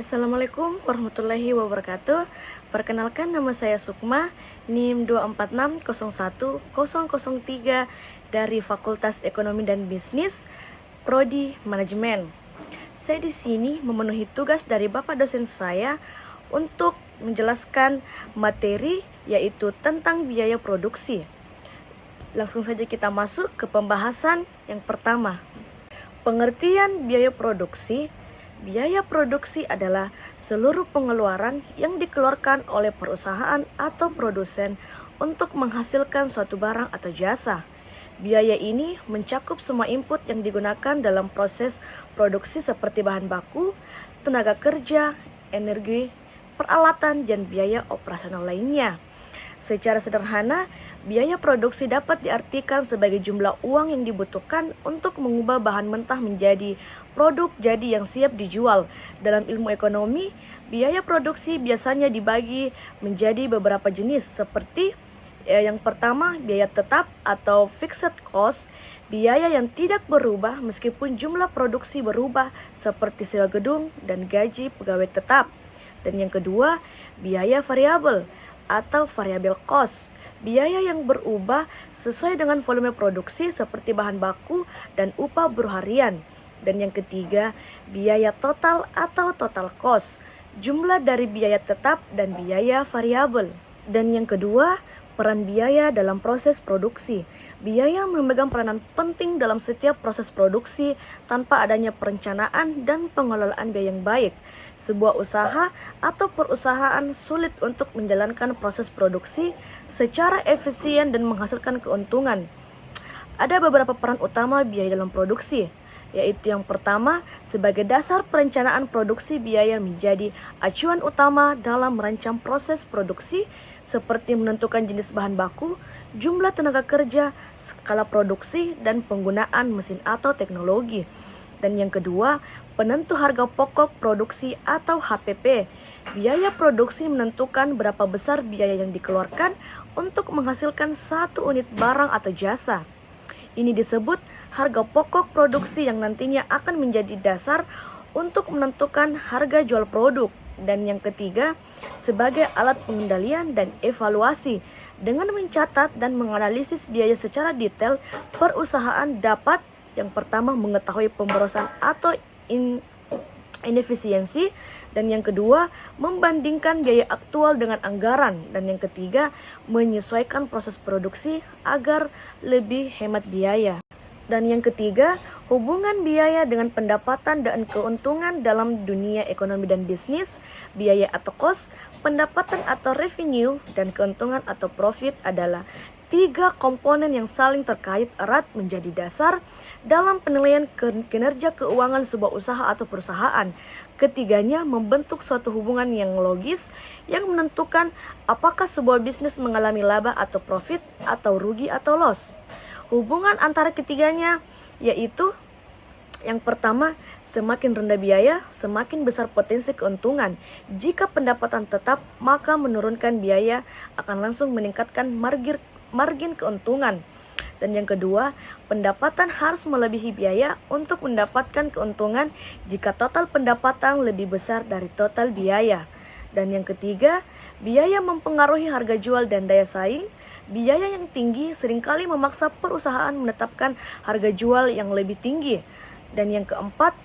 Assalamualaikum warahmatullahi wabarakatuh. Perkenalkan, nama saya Sukma, NIM 246010003 dari Fakultas Ekonomi dan Bisnis, Prodi Manajemen. Saya di sini memenuhi tugas dari Bapak dosen saya untuk menjelaskan materi yaitu tentang biaya produksi. Langsung saja kita masuk ke pembahasan yang pertama. Pengertian biaya produksi. Biaya produksi adalah seluruh pengeluaran yang dikeluarkan oleh perusahaan atau produsen untuk menghasilkan suatu barang atau jasa. Biaya ini mencakup semua input yang digunakan dalam proses produksi seperti bahan baku, tenaga kerja, energi, peralatan, dan biaya operasional lainnya. Secara sederhana, biaya produksi dapat diartikan sebagai jumlah uang yang dibutuhkan untuk mengubah bahan mentah menjadi produk jadi yang siap dijual. Dalam ilmu ekonomi, biaya produksi biasanya dibagi menjadi beberapa jenis seperti yang pertama, biaya tetap atau fixed cost, biaya yang tidak berubah meskipun jumlah produksi berubah seperti sewa gedung dan gaji pegawai tetap. Dan yang kedua, biaya variabel atau variable cost, biaya yang berubah sesuai dengan volume produksi seperti bahan baku dan upah buruh harian. Dan yang ketiga, biaya total atau total cost, jumlah dari biaya tetap dan biaya variabel. Dan yang kedua, peran biaya dalam proses produksi. Biaya memegang peranan penting dalam setiap proses produksi tanpa adanya perencanaan dan pengelolaan biaya yang baik. Sebuah usaha atau perusahaan sulit untuk menjalankan proses produksi secara efisien dan menghasilkan keuntungan. Ada beberapa peran utama biaya dalam produksi, yaitu yang pertama, sebagai dasar perencanaan produksi, biaya menjadi acuan utama dalam merancang proses produksi seperti menentukan jenis bahan baku, jumlah tenaga kerja, skala produksi, dan penggunaan mesin atau teknologi. Dan yang kedua, penentu harga pokok produksi atau HPP. Biaya produksi menentukan berapa besar biaya yang dikeluarkan untuk menghasilkan satu unit barang atau jasa. Ini disebut harga pokok produksi yang nantinya akan menjadi dasar untuk menentukan harga jual produk. Dan yang ketiga, sebagai alat pengendalian dan evaluasi. Dengan mencatat dan menganalisis biaya secara detail, perusahaan dapat yang pertama mengetahui pemborosan atau inefisiensi, dan yang kedua membandingkan biaya aktual dengan anggaran, dan yang ketiga menyesuaikan proses produksi agar lebih hemat biaya. Dan yang ketiga, hubungan biaya dengan pendapatan dan keuntungan dalam dunia ekonomi dan bisnis. Biaya atau cost, pendapatan atau revenue, dan keuntungan atau profit adalah tiga komponen yang saling terkait erat menjadi dasar dalam penilaian kinerja keuangan sebuah usaha atau perusahaan. Ketiganya membentuk suatu hubungan yang logis yang menentukan apakah sebuah bisnis mengalami laba atau profit atau rugi atau loss. Hubungan antara ketiganya yaitu yang pertama, semakin rendah biaya, semakin besar potensi keuntungan. Jika pendapatan tetap, maka menurunkan biaya akan langsung meningkatkan margin keuntungan. Dan yang kedua, pendapatan harus melebihi biaya untuk mendapatkan keuntungan jika total pendapatan lebih besar dari total biaya. Dan yang ketiga, biaya mempengaruhi harga jual dan daya saing. Biaya yang tinggi seringkali memaksa perusahaan menetapkan harga jual yang lebih tinggi. Dan yang keempat,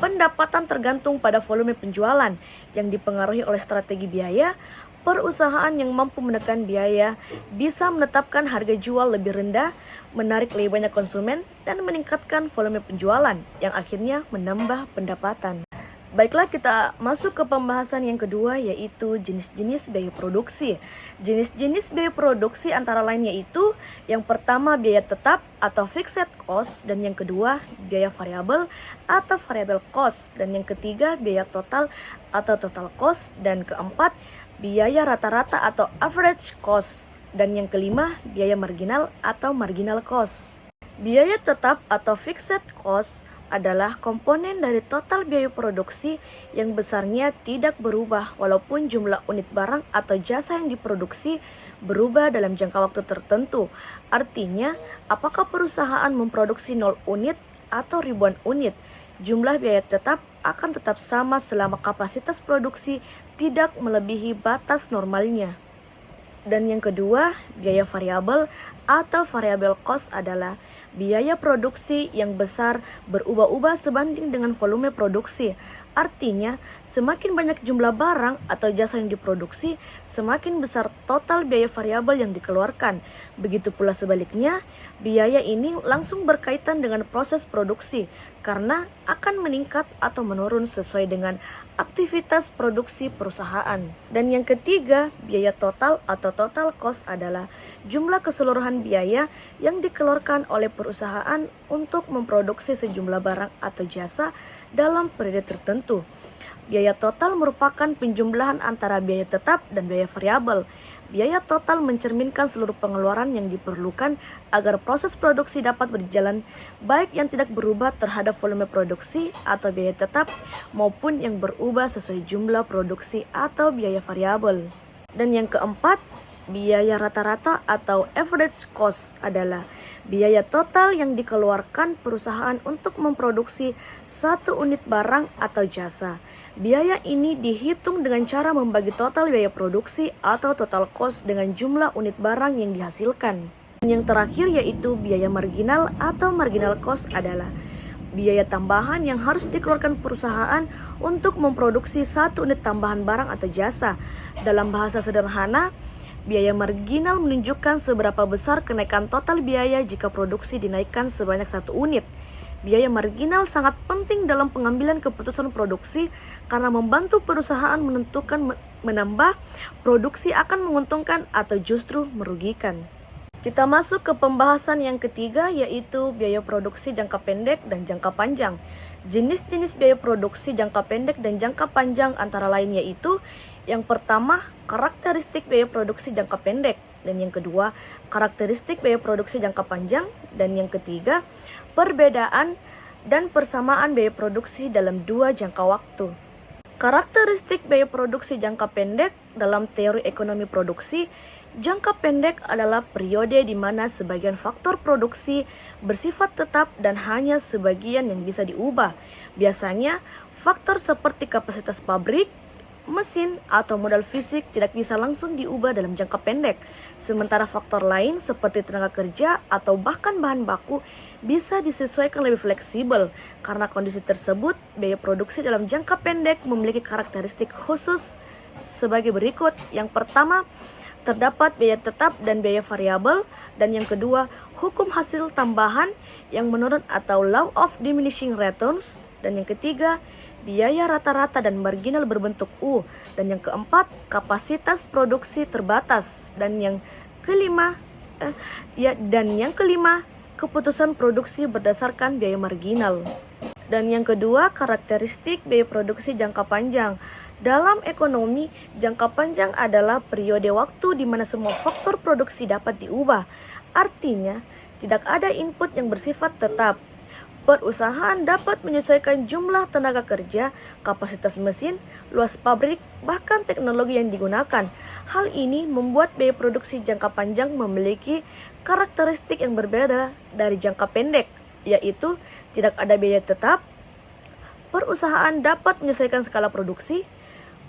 pendapatan tergantung pada volume penjualan yang dipengaruhi oleh strategi biaya. Perusahaan yang mampu menekan biaya bisa menetapkan harga jual lebih rendah, menarik lebih banyak konsumen, dan meningkatkan volume penjualan yang akhirnya menambah pendapatan. Baiklah, kita masuk ke pembahasan yang kedua, yaitu jenis-jenis biaya produksi. Jenis-jenis biaya produksi antara lain yaitu yang pertama biaya tetap atau fixed cost, dan yang kedua biaya variabel atau variable cost, dan yang ketiga biaya total atau total cost, dan keempat biaya rata-rata atau average cost, dan yang kelima biaya marginal atau marginal cost. Biaya tetap atau fixed cost adalah komponen dari total biaya produksi yang besarnya tidak berubah walaupun jumlah unit barang atau jasa yang diproduksi berubah dalam jangka waktu tertentu. Artinya, apakah perusahaan memproduksi 0 unit atau ribuan unit, Jumlah biaya tetap akan tetap sama selama kapasitas produksi tidak melebihi batas normalnya. Dan yang kedua, biaya variabel atau variable cost adalah biaya produksi yang besar berubah-ubah sebanding dengan volume produksi. Artinya, semakin banyak jumlah barang atau jasa yang diproduksi, semakin besar total biaya variabel yang dikeluarkan. Begitu pula sebaliknya, biaya ini langsung berkaitan dengan proses produksi karena akan meningkat atau menurun sesuai dengan aktivitas produksi perusahaan. Dan yang ketiga, biaya total atau total cost adalah jumlah keseluruhan biaya yang dikeluarkan oleh perusahaan untuk memproduksi sejumlah barang atau jasa dalam periode tertentu. Biaya total merupakan penjumlahan antara biaya tetap dan biaya variabel. Biaya total mencerminkan seluruh pengeluaran yang diperlukan agar proses produksi dapat berjalan, baik yang tidak berubah terhadap volume produksi atau biaya tetap maupun yang berubah sesuai jumlah produksi atau biaya variabel. Dan yang keempat, biaya rata-rata atau average cost adalah biaya total yang dikeluarkan perusahaan untuk memproduksi satu unit barang atau jasa. Biaya ini dihitung dengan cara membagi total biaya produksi atau total cost dengan jumlah unit barang yang dihasilkan. Yang terakhir yaitu biaya marginal atau marginal cost adalah biaya tambahan yang harus dikeluarkan perusahaan untuk memproduksi satu unit tambahan barang atau jasa. Dalam bahasa sederhana, biaya marginal menunjukkan seberapa besar kenaikan total biaya jika produksi dinaikkan sebanyak satu unit. Biaya marginal sangat penting dalam pengambilan keputusan produksi karena membantu perusahaan menentukan menambah produksi akan menguntungkan atau justru merugikan. Kita masuk ke pembahasan yang ketiga yaitu biaya produksi jangka pendek dan jangka panjang. Jenis-jenis biaya produksi jangka pendek dan jangka panjang antara lain yaitu yang pertama, karakteristik biaya produksi jangka pendek, dan yang kedua, karakteristik biaya produksi jangka panjang, dan yang ketiga, perbedaan dan persamaan biaya produksi dalam dua jangka waktu. Karakteristik biaya produksi jangka pendek dalam teori ekonomi produksi, jangka pendek adalah periode di mana sebagian faktor produksi bersifat tetap dan hanya sebagian yang bisa diubah. Biasanya, faktor seperti kapasitas pabrik, mesin, atau modal fisik tidak bisa langsung diubah dalam jangka pendek. Sementara faktor lain seperti tenaga kerja atau bahkan bahan baku bisa disesuaikan lebih fleksibel. Karena kondisi tersebut, biaya produksi dalam jangka pendek memiliki karakteristik khusus sebagai berikut. Yang pertama, terdapat biaya tetap dan biaya variabel, dan yang kedua, hukum hasil tambahan yang menurun atau law of diminishing returns, dan yang ketiga, biaya rata-rata dan marginal berbentuk U, dan yang keempat, kapasitas produksi terbatas, dan yang kelima, keputusan produksi berdasarkan biaya marginal. Dan yang kedua, karakteristik biaya produksi jangka panjang. Dalam ekonomi, jangka panjang adalah periode waktu di mana semua faktor produksi dapat diubah. Artinya, tidak ada input yang bersifat tetap. Perusahaan dapat menyesuaikan jumlah tenaga kerja, kapasitas mesin, luas pabrik, bahkan teknologi yang digunakan. Hal ini membuat biaya produksi jangka panjang memiliki karakteristik yang berbeda dari jangka pendek, yaitu tidak ada biaya tetap, perusahaan dapat menyesuaikan skala produksi,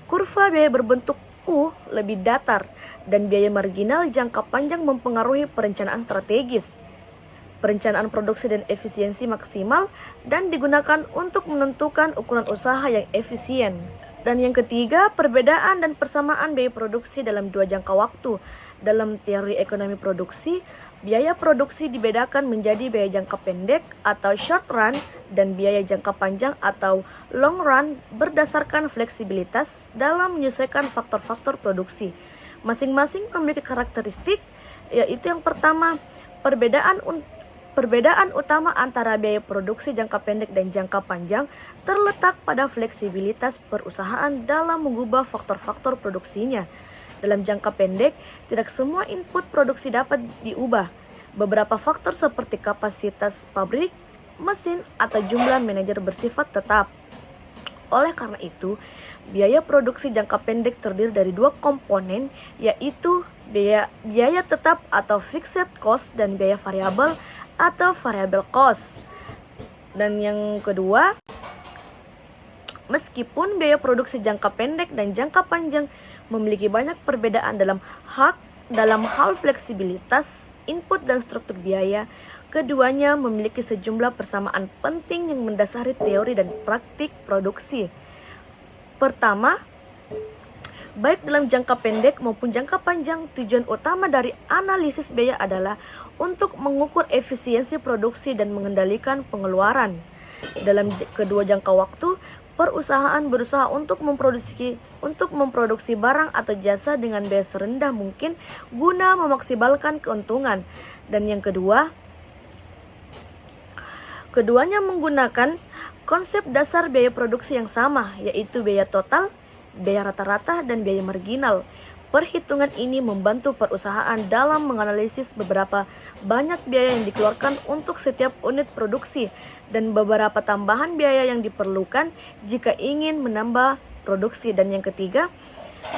kurva biaya berbentuk U lebih datar, dan biaya marginal jangka panjang mempengaruhi perencanaan strategis, perencanaan produksi dan efisiensi maksimal, dan digunakan untuk menentukan ukuran usaha yang efisien. Dan yang ketiga, perbedaan dan persamaan biaya produksi dalam dua jangka waktu. Dalam teori ekonomi produksi, biaya produksi dibedakan menjadi biaya jangka pendek atau short run dan biaya jangka panjang atau long run berdasarkan fleksibilitas dalam menyesuaikan faktor-faktor produksi. Masing-masing memiliki karakteristik, yaitu yang pertama, Perbedaan utama antara biaya produksi jangka pendek dan jangka panjang terletak pada fleksibilitas perusahaan dalam mengubah faktor-faktor produksinya. Dalam jangka pendek, tidak semua input produksi dapat diubah. Beberapa faktor seperti kapasitas pabrik, mesin, atau jumlah manajer bersifat tetap. Oleh karena itu, biaya produksi jangka pendek terdiri dari dua komponen, yaitu biaya tetap atau fixed cost dan biaya variabel atau variable cost. Dan yang kedua, Meskipun biaya produksi jangka pendek dan jangka panjang memiliki banyak perbedaan dalam hal fleksibilitas, input dan struktur biaya, keduanya memiliki sejumlah persamaan penting yang mendasari teori dan praktik produksi. Pertama, baik dalam jangka pendek maupun jangka panjang, tujuan utama dari analisis biaya adalah untuk mengukur efisiensi produksi dan mengendalikan pengeluaran. Dalam kedua jangka waktu, perusahaan berusaha untuk memproduksi barang atau jasa dengan biaya serendah mungkin guna memaksimalkan keuntungan. Dan yang kedua, keduanya menggunakan konsep dasar biaya produksi yang sama, yaitu biaya total, biaya rata-rata, dan biaya marginal. Perhitungan ini membantu perusahaan dalam menganalisis beberapa banyak biaya yang dikeluarkan untuk setiap unit produksi dan beberapa tambahan biaya yang diperlukan jika ingin menambah produksi. Dan yang ketiga,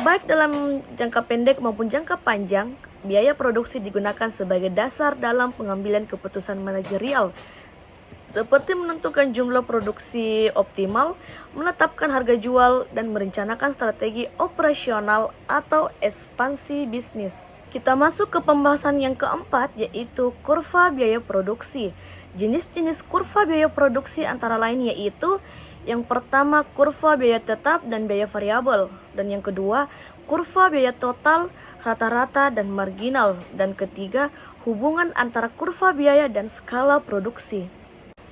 baik dalam jangka pendek maupun jangka panjang, biaya produksi digunakan sebagai dasar dalam pengambilan keputusan manajerial, seperti menentukan jumlah produksi optimal, menetapkan harga jual, dan merencanakan strategi operasional atau ekspansi bisnis. Kita masuk ke pembahasan yang keempat, yaitu kurva biaya produksi. Jenis-jenis kurva biaya produksi antara lain yaitu yang pertama kurva biaya tetap dan biaya variabel, dan yang kedua kurva biaya total, rata-rata, dan marginal, dan ketiga hubungan antara kurva biaya dan skala produksi.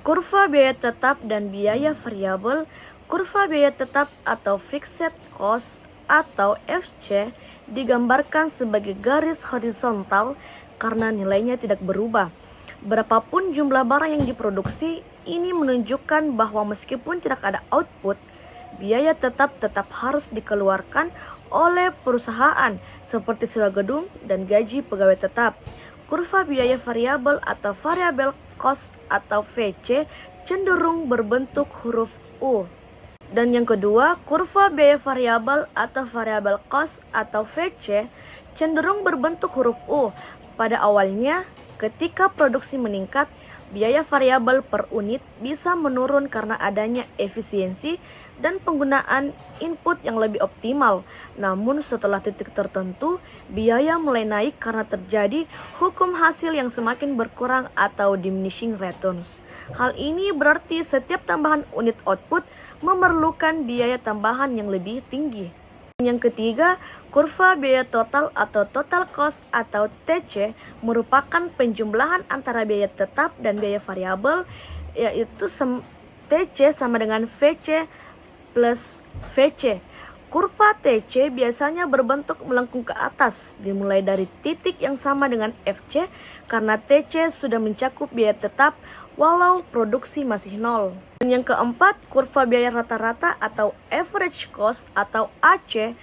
Kurva biaya tetap dan biaya variabel. Kurva biaya tetap atau fixed cost atau FC digambarkan sebagai garis horizontal karena nilainya tidak berubah. Berapapun jumlah barang yang diproduksi, ini menunjukkan bahwa meskipun tidak ada output, biaya tetap harus dikeluarkan oleh perusahaan seperti sewa gedung dan gaji pegawai tetap. Kurva biaya variabel atau variable cost atau VC cenderung berbentuk huruf U. Dan yang kedua, kurva biaya variabel atau variable cost atau VC cenderung berbentuk huruf U. Pada awalnya, ketika produksi meningkat, biaya variabel per unit bisa menurun karena adanya efisiensi dan penggunaan input yang lebih optimal. Namun setelah titik tertentu, biaya mulai naik karena terjadi hukum hasil yang semakin berkurang atau diminishing returns. Hal ini berarti setiap tambahan unit output memerlukan biaya tambahan yang lebih tinggi. Yang ketiga, kurva biaya total atau total cost atau TC merupakan penjumlahan antara biaya tetap dan biaya variabel, yaitu TC sama dengan VC plus VC. Kurva TC biasanya berbentuk melengkung ke atas, dimulai dari titik yang sama dengan FC karena TC sudah mencakup biaya tetap walau produksi masih nol. Dan yang keempat, kurva biaya rata-rata atau average cost atau AC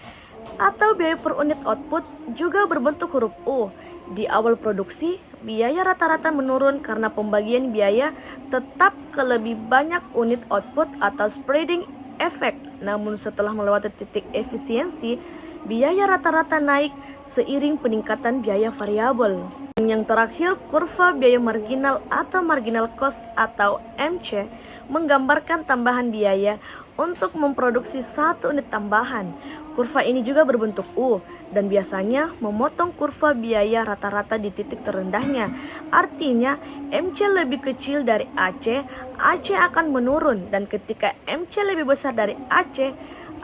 atau biaya per unit output juga berbentuk huruf U. Di awal produksi, biaya rata-rata menurun karena pembagian biaya tetap ke lebih banyak unit output atau spreading effect. Namun setelah melewati titik efisiensi, biaya rata-rata naik seiring peningkatan biaya variabel. Yang terakhir, kurva biaya marginal atau marginal cost atau MC menggambarkan tambahan biaya untuk memproduksi satu unit tambahan. Kurva ini juga berbentuk U dan biasanya memotong kurva biaya rata-rata di titik terendahnya. Artinya, MC lebih kecil dari AC, AC akan menurun, dan ketika MC lebih besar dari AC,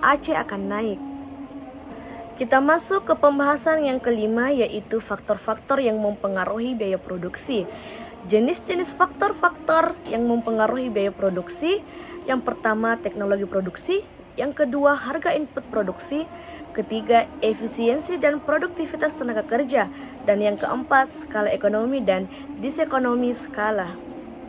AC akan naik. Kita masuk ke pembahasan yang kelima, yaitu faktor-faktor yang mempengaruhi biaya produksi. Jenis-jenis faktor-faktor yang mempengaruhi biaya produksi. Yang pertama, teknologi produksi. Yang kedua, harga input produksi. Ketiga, efisiensi dan produktivitas tenaga kerja. Dan yang keempat, skala ekonomi dan disekonomi skala.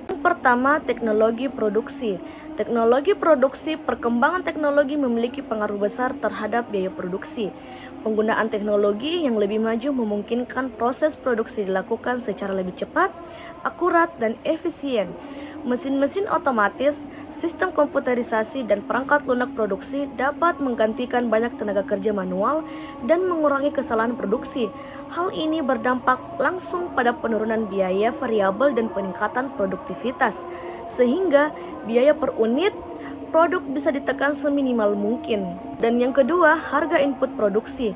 Yang pertama, teknologi produksi. Teknologi produksi, perkembangan teknologi memiliki pengaruh besar terhadap biaya produksi. Penggunaan teknologi yang lebih maju memungkinkan proses produksi dilakukan secara lebih cepat, akurat, dan efisien. Mesin-mesin otomatis, sistem komputerisasi, dan perangkat lunak produksi dapat menggantikan banyak tenaga kerja manual dan mengurangi kesalahan produksi. Hal ini berdampak langsung pada penurunan biaya variabel dan peningkatan produktivitas, sehingga biaya per unit produk bisa ditekan seminimal mungkin. Dan yang kedua, harga input produksi.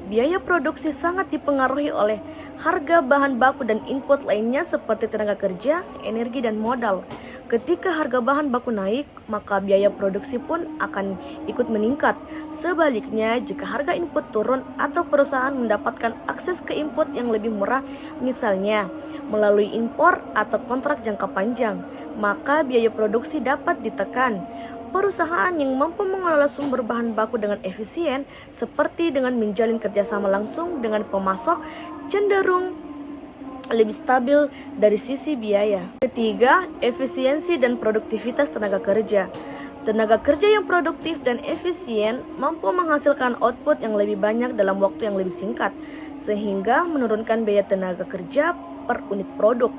Biaya produksi sangat dipengaruhi oleh harga bahan baku dan input lainnya seperti tenaga kerja, energi, dan modal. Ketika harga bahan baku naik, maka biaya produksi pun akan ikut meningkat. Sebaliknya, jika harga input turun atau perusahaan mendapatkan akses ke input yang lebih murah, misalnya melalui impor atau kontrak jangka panjang, maka biaya produksi dapat ditekan. Perusahaan yang mampu mengelola sumber bahan baku dengan efisien, seperti dengan menjalin kerjasama langsung dengan pemasok, cenderung lebih stabil dari sisi biaya. Ketiga, efisiensi dan produktivitas tenaga kerja. Tenaga kerja yang produktif dan efisien mampu menghasilkan output yang lebih banyak dalam waktu yang lebih singkat, sehingga menurunkan biaya tenaga kerja per unit produk.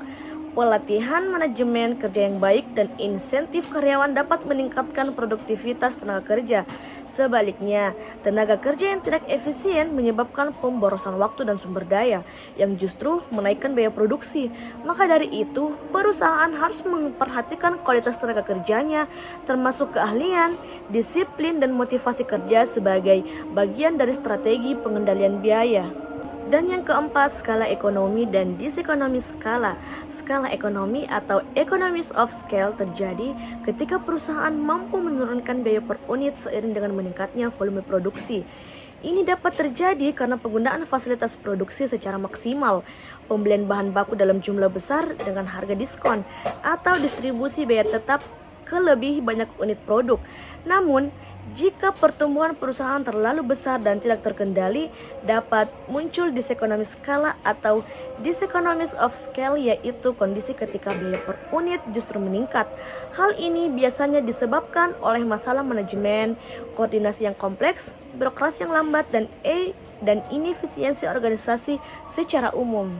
Pelatihan manajemen kerja yang baik dan insentif karyawan dapat meningkatkan produktivitas tenaga kerja. Sebaliknya, tenaga kerja yang tidak efisien menyebabkan pemborosan waktu dan sumber daya yang justru menaikkan biaya produksi. Maka dari itu, perusahaan harus memperhatikan kualitas tenaga kerjanya, termasuk keahlian, disiplin, dan motivasi kerja sebagai bagian dari strategi pengendalian biaya. Dan yang keempat, skala ekonomi dan disekonomi skala. Skala ekonomi atau economies of scale terjadi ketika perusahaan mampu menurunkan biaya per unit seiring dengan meningkatnya volume produksi. Ini dapat terjadi karena penggunaan fasilitas produksi secara maksimal, pembelian bahan baku dalam jumlah besar dengan harga diskon, atau distribusi biaya tetap ke lebih banyak unit produk. Namun, jika pertumbuhan perusahaan terlalu besar dan tidak terkendali, dapat muncul disekonomi skala atau diseconomies of scale, yaitu kondisi ketika biaya per unit justru meningkat. Hal ini biasanya disebabkan oleh masalah manajemen, koordinasi yang kompleks, birokrasi yang lambat, dan inefisiensi organisasi secara umum.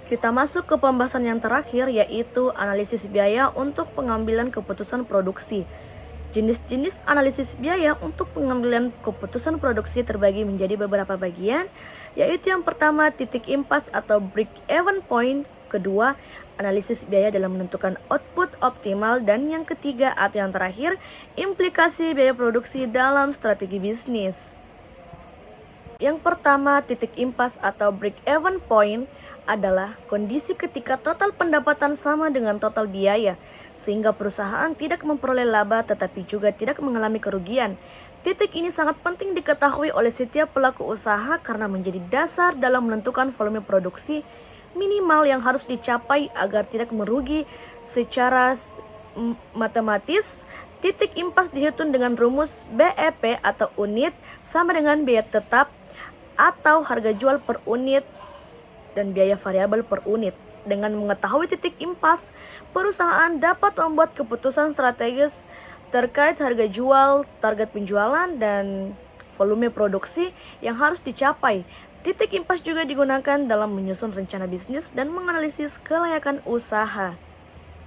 Kita masuk ke pembahasan yang terakhir, yaitu analisis biaya untuk pengambilan keputusan produksi. Jenis-jenis analisis biaya untuk pengambilan keputusan produksi terbagi menjadi beberapa bagian, yaitu yang pertama titik impas atau break-even point, kedua analisis biaya dalam menentukan output optimal, dan yang ketiga atau yang terakhir implikasi biaya produksi dalam strategi bisnis. Yang pertama, titik impas atau break-even point adalah kondisi ketika total pendapatan sama dengan total biaya, sehingga perusahaan tidak memperoleh laba tetapi juga tidak mengalami kerugian. Titik ini sangat penting diketahui oleh setiap pelaku usaha karena menjadi dasar dalam menentukan volume produksi minimal yang harus dicapai agar tidak merugi. Secara matematis, titik impas dihitung dengan rumus BEP atau unit sama dengan biaya tetap atau harga jual per unit dan biaya variabel per unit. Dengan mengetahui titik impas, perusahaan dapat membuat keputusan strategis terkait harga jual, target penjualan, dan volume produksi yang harus dicapai. Titik impas juga digunakan dalam menyusun rencana bisnis dan menganalisis kelayakan usaha.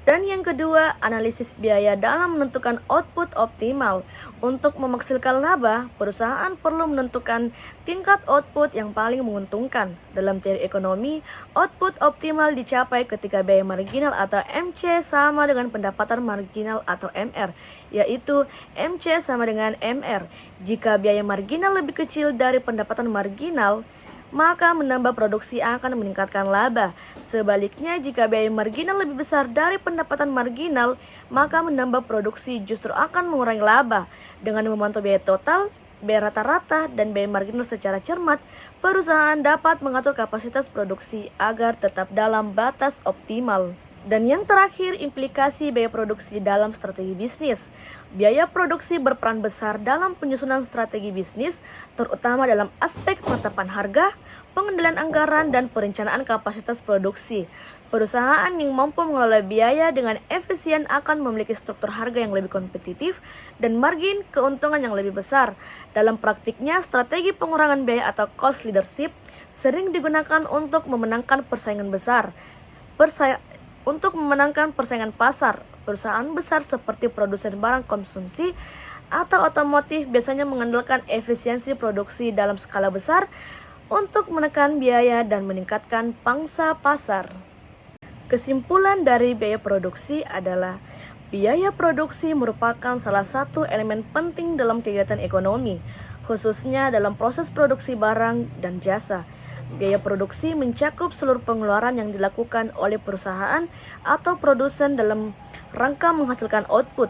Dan yang kedua, analisis biaya dalam menentukan output optimal. Untuk memaksimalkan laba, perusahaan perlu menentukan tingkat output yang paling menguntungkan. Dalam teori ekonomi, output optimal dicapai ketika biaya marginal atau MC sama dengan pendapatan marginal atau MR, yaitu MC sama dengan MR. Jika biaya marginal lebih kecil dari pendapatan marginal, maka menambah produksi akan meningkatkan laba. Sebaliknya, jika biaya marginal lebih besar dari pendapatan marginal, maka menambah produksi justru akan mengurangi laba. Dengan memantau biaya total, biaya rata-rata, dan biaya marginal secara cermat, perusahaan dapat mengatur kapasitas produksi agar tetap dalam batas optimal. Dan yang terakhir, implikasi biaya produksi dalam strategi bisnis. Biaya produksi berperan besar dalam penyusunan strategi bisnis, terutama dalam aspek penetapan harga, pengendalian anggaran, dan perencanaan kapasitas produksi. Perusahaan yang mampu mengelola biaya dengan efisien akan memiliki struktur harga yang lebih kompetitif dan margin keuntungan yang lebih besar. Dalam praktiknya, strategi pengurangan biaya atau cost leadership sering digunakan untuk memenangkan persaingan besar. Untuk memenangkan persaingan pasar, perusahaan besar seperti produsen barang konsumsi atau otomotif biasanya mengandalkan efisiensi produksi dalam skala besar untuk menekan biaya dan meningkatkan pangsa pasar. Kesimpulan dari biaya produksi adalah Biaya produksi merupakan salah satu elemen penting dalam kegiatan ekonomi, khususnya dalam proses produksi barang dan jasa. Biaya produksi mencakup seluruh pengeluaran yang dilakukan oleh perusahaan atau produsen dalam rangka menghasilkan output.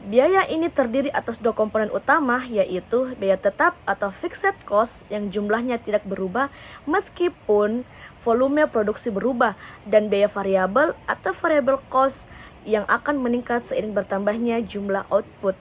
Biaya ini terdiri atas dua komponen utama, yaitu biaya tetap atau fixed cost yang jumlahnya tidak berubah meskipun volume produksi berubah, dan biaya variabel atau variable cost yang akan meningkat seiring bertambahnya jumlah output.